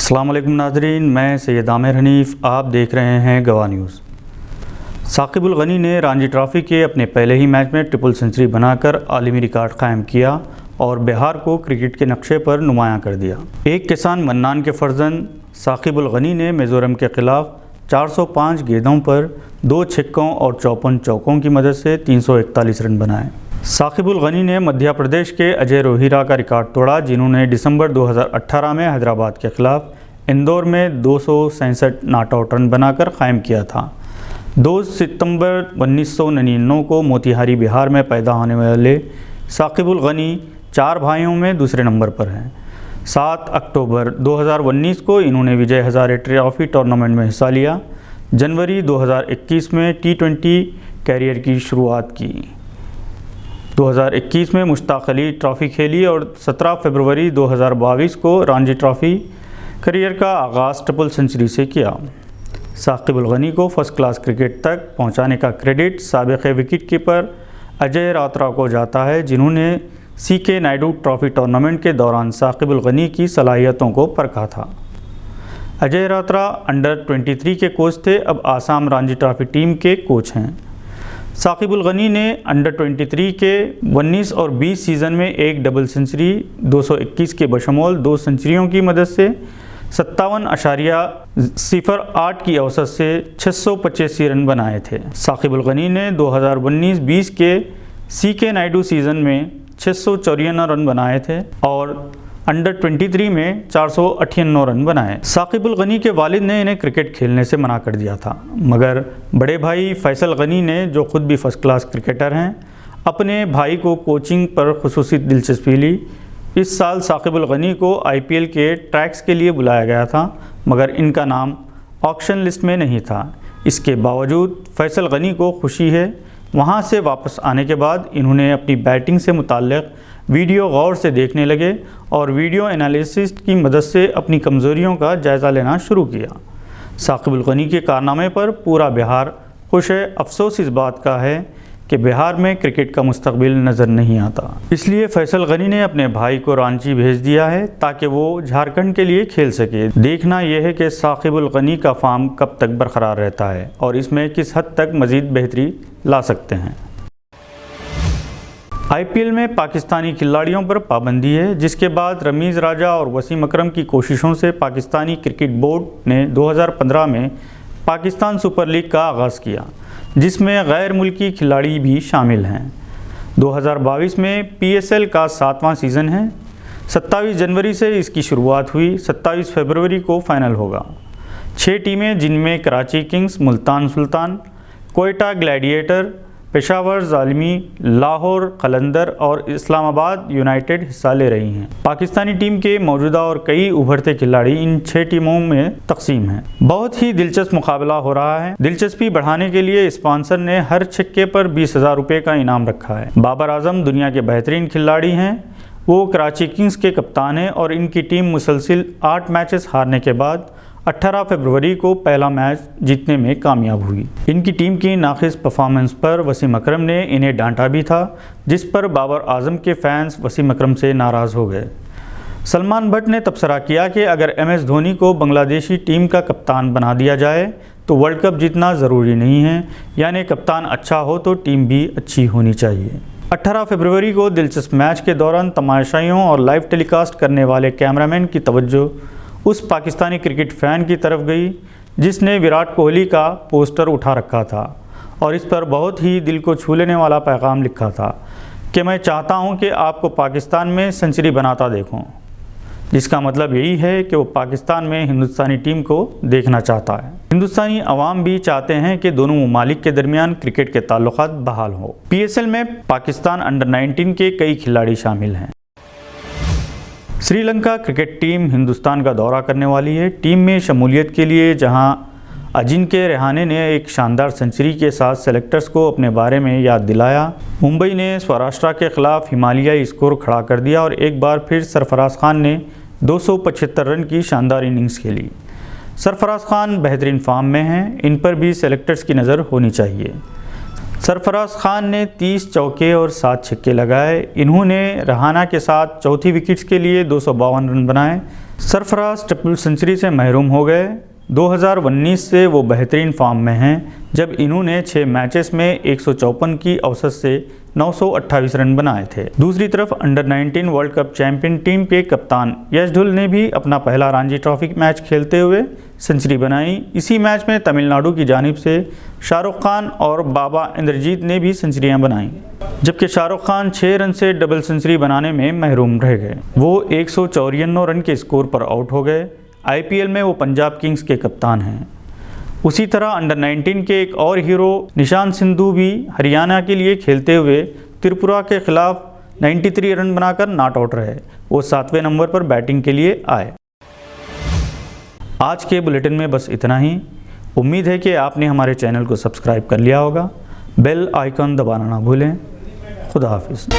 अस्सलाम वालेकुम नाज़रीन, मैं सैयद आमिर हनीफ़, आप देख रहे हैं गवाह न्यूज़। साकिब अल गनी ने रणजी ट्रॉफ़ी के अपने पहले ही मैच में ट्रिपल सेंचुरी बनाकर आलमी रिकॉर्ड कायम किया और बिहार को क्रिकेट के नक्शे पर नुमायां कर दिया। एक किसान मन्नान के फर्जंद साकिब अल गनी ने मिज़ोरम के ख़िलाफ़ 405 गेंदों पर 2 छक्कों और 54 चौकों की मदद से 341 रन बनाए। साकिब अल गनी ने मध्य प्रदेश के अजय रोहिरा का रिकॉर्ड तोड़ा, जिन्होंने दिसंबर 2018 में हैदराबाद के ख़िलाफ़ इंदौर में 267 नॉट आउट रन बनाकर कायम किया था। 2 सितंबर 1999 को मोतिहारी बिहार में पैदा होने वाले साकिब अल गनी 4 भाइयों में दूसरे नंबर पर हैं। 7 अक्टूबर 2019 को इन्होंने विजय हज़ारे ट्रॉफ़ी टूर्नामेंट में हिस्सा लिया। जनवरी 2021 में T20 कैरियर की शुरुआत की। 2021 में मुश्ताक अली ट्रॉफ़ी खेली और 17 फरवरी 2022 को रणजी ट्रॉफ़ी करियर का आगाज़ ट्रिपल सेंचुरी से किया। साकिब अल गनी को फर्स्ट क्लास क्रिकेट तक पहुंचाने का क्रेडिट साबिक़ विकेट कीपर अजय रात्रा को जाता है, जिन्होंने CK नायडू ट्रॉफ़ी टूर्नामेंट के दौरान साकिब अल गनी की सलाहियतों को परखा था। अजय रात्रा अंडर 23 के कोच थे, अब आसाम रणजी ट्रॉफ़ी टीम के कोच हैं। साकिब अल गनी ने अंडर 23 के 19 और 20 सीज़न में एक डबल सेंचुरी 221 के बशमूल 2 सेंचुरियों की मदद से 57.08 की औसत से 685 रन बनाए थे। साकिब अल गनी ने 2019-20 के CK नायडू सीज़न में 654 रन बनाए थे और अंडर 23 में 458 रन बनाए। साकिब अल गनी के वालिद ने इन्हें क्रिकेट खेलने से मना कर दिया था, मगर बड़े भाई फैसल गनी ने, जो खुद भी फर्स्ट क्लास क्रिकेटर हैं, अपने भाई को कोचिंग पर खुसूसी दिलचस्पी ली। इस साल साकिब अल गनी को IPL के ट्रैक्स के लिए बुलाया गया था, मगर इनका नाम ऑक्शन लिस्ट में नहीं था। इसके बावजूद फैसल गनी को खुशी है। वहां से वापस आने के बाद इन्होंने अपनी बैटिंग से मुताल्लिक़ वीडियो गौर से देखने लगे और वीडियो एनालिसिस की मदद से अपनी कमज़ोरियों का जायज़ा लेना शुरू किया। साकिब अल गनी के कारनामे पर पूरा बिहार खुश है। अफसोस इस बात का है कि बिहार में क्रिकेट का मुस्तकबिल नज़र नहीं आता। इसलिए फैसल गनी ने अपने भाई को रांची भेज दिया है ताकि वो झारखंड के लिए खेल सके। देखना यह है कि साकिब अल गनी का फॉर्म कब तक बरकरार रहता है और इसमें किस हद तक मज़ीद बेहतरी ला सकते हैं। IPL में पाकिस्तानी खिलाड़ियों पर पाबंदी है, जिसके बाद रमीज़ राजा और वसीम अकरम की कोशिशों से पाकिस्तानी क्रिकेट बोर्ड ने 2015 में पाकिस्तान सुपर लीग का आगाज़ किया, जिसमें गैर मुल्की खिलाड़ी भी शामिल हैं। 2022 में PSL का 7वां सीज़न है। 27 जनवरी से इसकी शुरुआत हुई। 27 फरवरी को फाइनल होगा। 6 टीमें, जिनमें कराची किंग्स, मुल्तान सुल्तान, कोयटा ग्लैडिएटर, पेशावर ज़ालिमी, लाहौर कलंदर और इस्लामाबाद यूनाइटेड हिस्सा ले रही हैं। पाकिस्तानी टीम के मौजूदा और कई उभरते खिलाड़ी इन 6 टीमों में तकसीम हैं। बहुत ही दिलचस्प मुकाबला हो रहा है। दिलचस्पी बढ़ाने के लिए स्पॉन्सर ने हर छक्के पर 20,000 रुपये का इनाम रखा है। बाबर आजम दुनिया के बेहतरीन खिलाड़ी हैं। वो कराची किंग्स के कप्तान हैं और इनकी टीम मुसलसिल 8 मैचेस हारने के बाद 18 फरवरी को पहला मैच जीतने में कामयाब हुई। इनकी टीम की नाक़िस परफॉर्मेंस पर वसीम अकरम ने इन्हें डांटा भी था, जिस पर बाबर आजम के फैंस वसीम अकरम से नाराज़ हो गए। सलमान भट्ट ने तबसरा किया कि अगर MS धोनी को बांग्लादेशी टीम का कप्तान बना दिया जाए तो वर्ल्ड कप जीतना ज़रूरी नहीं है, यानी कप्तान अच्छा हो तो टीम भी अच्छी होनी चाहिए। 18 फरवरी को दिलचस्प मैच के दौरान तमाशाइयों और लाइव टेलीकास्ट करने वाले कैमरामैन की तवज्जो उस पाकिस्तानी क्रिकेट फ़ैन की तरफ गई जिसने विराट कोहली का पोस्टर उठा रखा था और इस पर बहुत ही दिल को छू लेने वाला पैगाम लिखा था कि मैं चाहता हूं कि आपको पाकिस्तान में सेंचुरी बनाता देखूं, जिसका मतलब यही है कि वो पाकिस्तान में हिंदुस्तानी टीम को देखना चाहता है। हिंदुस्तानी अवाम भी चाहते हैं कि दोनों ममालिक के दरमियान क्रिकेट के ताल्लुकात बहाल हो। PSL में पाकिस्तान अंडर 19 के कई खिलाड़ी शामिल हैं। श्रीलंका क्रिकेट टीम हिंदुस्तान का दौरा करने वाली है। टीम में शमूलियत के लिए जहां अजिंक्य रहाणे ने एक शानदार सेंचुरी के साथ सेलेक्टर्स को अपने बारे में याद दिलाया, मुंबई ने सौराष्ट्र के खिलाफ हिमालयाई स्कोर खड़ा कर दिया और एक बार फिर सरफराज खान ने 275 रन की शानदार इनिंग्स खेली। सरफराज खान बेहतरीन फॉर्म में हैं, इन पर भी सेलेक्टर्स की नज़र होनी चाहिए। सरफराज खान ने 30 चौके और 7 छक्के लगाए। इन्होंने रहाना के साथ चौथी विकेट्स के लिए 252 रन बनाए। सरफराज ट्रिपल सेंचुरी से महरूम हो गए। 2019 से वो बेहतरीन फॉर्म में हैं, जब इन्होंने 6 मैचेस में 154 की औसत से 928 रन बनाए थे। दूसरी तरफ under 19 world cup champion team के कप्तान यश ढुल ने भी अपना पहला रणजी ट्रॉफी मैच खेलते हुए सेंचुरी बनाई। इसी मैच में तमिलनाडु की जानिब से शाहरुख खान और बाबा इंद्रजीत ने भी सेंचुरियां बनाई, जबकि शाहरुख खान 6 रन से डबल सेंचुरी बनाने में महरूम रह गए। वो 194 रन के स्कोर पर आउट हो गए। IPL में वो पंजाब किंग्स के कप्तान हैं। उसी तरह अंडर 19 के एक और हीरो निशांत सिंधु भी हरियाणा के लिए खेलते हुए त्रिपुरा के खिलाफ 93 रन बनाकर नॉट आउट रहे। वो 7वें नंबर पर बैटिंग के लिए आए। आज के बुलेटिन में बस इतना ही। उम्मीद है कि आपने हमारे चैनल को सब्सक्राइब कर लिया होगा। बेल आइकन दबाना ना भूलें। खुदा हाफिज़।